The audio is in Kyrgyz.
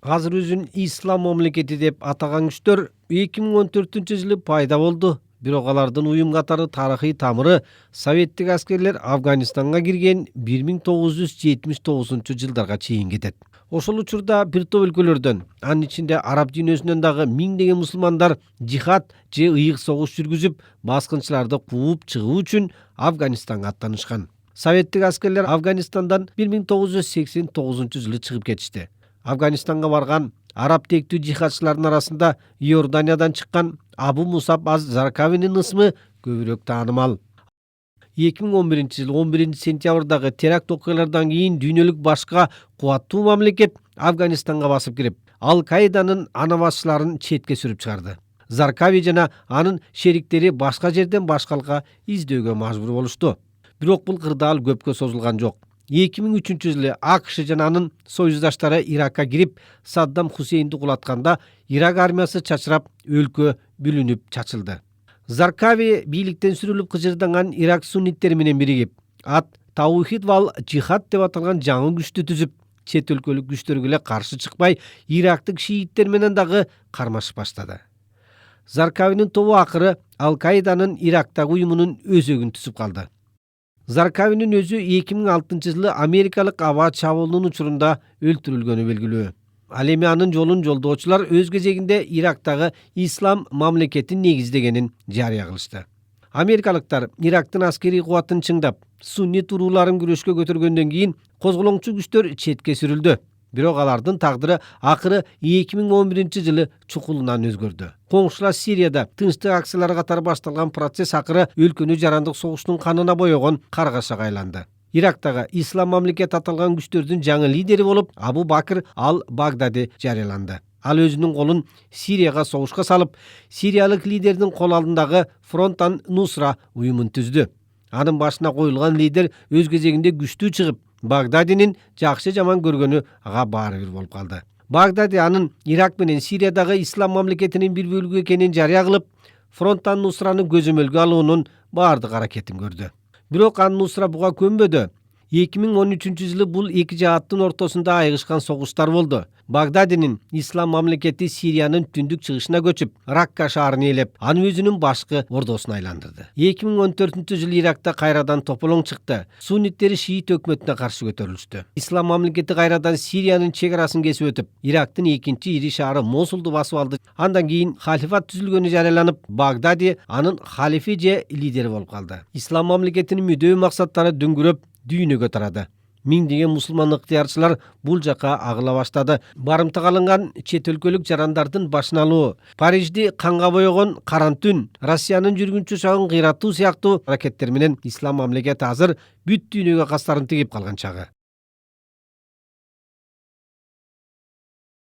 Азыр өзүн ислам мамлекети деп атаган күчтөр 2014-жылы пайда болду. Бирок алардын уюм катары тарыхый тамыры советтик аскерлер Афганистанга кирген 1979-жылдарга чейин кетет. Ошол учурда бир топ өлкөлөрдөн, анын ичинде араб дүйнөсүнөн дагы миңдеген мусулмандар жихад же ыйык согуш жүргүзүп, баскынчыларды кууп чыгуу үчүн Афганистанга аттанышкан. Советтик аскерлер Афганистандан 1989-жылы чыгып кетишти. Афганистанга барган араб тектүү жихадчылардын арасында Иорданиядан чыккан Абу Мусаб аз-Заркавинин ысмы көбүрөөк таанымал. 2011-жылы 11-сентябрдагы теракт окуялардан кийин дүйнөлүк башка кубаттуу мамлекет Афганистанга басып кирип, Ал-Каиданын анабашчыларын четке сүрүп чыгарды. Заркави жана анын шериктери башка жерден башкалыкка издөөгө мажбур болушту. Бирок бул кырдаал көпкө созулган жок. 2003-жылы АКШ жана анын союздаштары Иракка кирип, Саддам Хусейнди кулатканда Ирак армиясы чачырап, өлкө бүлүнүп чачылды. Заркави бийликтен сүрүлүп кыжырданган Ирак сунниттери менен биригип, Таухид вал Джихад деп аталган жаңы күчтү түзүп, чет өлкөлүк күчтөргө эле каршы чыкпай, ирактык шииттер менен дагы кармашып баштады. Заркавинин тобу акыры Ал-Каиданын Ирактагы уюмунун өзөгүн түзүп калды. Заркавинин өзү 2006-жылы америкалык аба чабуулунун учурунда өлтүрүлгөнү белгилүү. Ал эми анын жолун жолдоочулар өз кезегинде Ирактагы ислам мамлекетин негиздегенин жарыя кылышты. Америкалыктар Ирактын аскерий кубатын чыңдап, суннит урууларын күрөшкө көтөргөндөн кийин козголоңчу күчтөр четке сүрүлдү. Бирок алардын тагдыры акыры 2011-жылы чукулунан өзгөрдү. Коңшулаш Сирияда тынчтык акциялары катары башталган процесс акыры өлкөнү жарандык согуштун канына боёгон каргашага айланды. Ирактагы ислам мамлекет аталган күчтөрдүн жаңы лидери болуп Абу Бакр ал-Багдади жарыяланды. Ал өзүнүн колун Сирияга согушка салып, сириялык лидердин кол алдындагы Фронт ан-Нусра уюмун түздү. Анын башына коюлган лидер өз кезегинде күчтүү чыгып, Багдадинин жакшы жаман көргөнү ага баары бир болуп калды. Багдади анын Ирак менен Сириядагы ислам мамлекетинин бир бөлүгү экенин жарыя кылып, Фронт ан-Нусраны көзөмөлгө алуунун баардык аракетин көрдү. Бирок ан-Нусра буга көнбөдү. 2013-жылы бул эки жааттын ортосунда айыгышкан согуштар болду. Багдадинин ислам мамлекети Сириянын түндүк чыгышына көчүп, Ракка шаарын ээлеп, аны өзүнүн башкы ордосуна айландырды. 2014-жылы Иракта кайрадан тополоң чыкты. Сунниттери шиит өкмөтүнө каршы көтөрүлүштү. Ислам мамлекети кайрадан Сириянын чек арасын кесип өтүп, Ирактын экинчи ири шаары Мосулду басып алды. Андан кийин халифат түзүлгөнү жарыяланып, Багдади анын халифи же лидери болуп калды. Ислам мамлекетинин мүдөө максаттары дөңгүрөп дүйнөгө тарады. Миңдеген мусулман ыктыярчылар бул жака агыла баштады. Барымтага алынган чет өлкөлүк жарандардын башын алуу, Парижди канга боёгон Каран түн, Россиянын жүргүнчү учагын кыйратуу сыяктуу аракеттер менен ислам мамлекети азыр бүт дүйнөгө кастарын тигип калган чагы.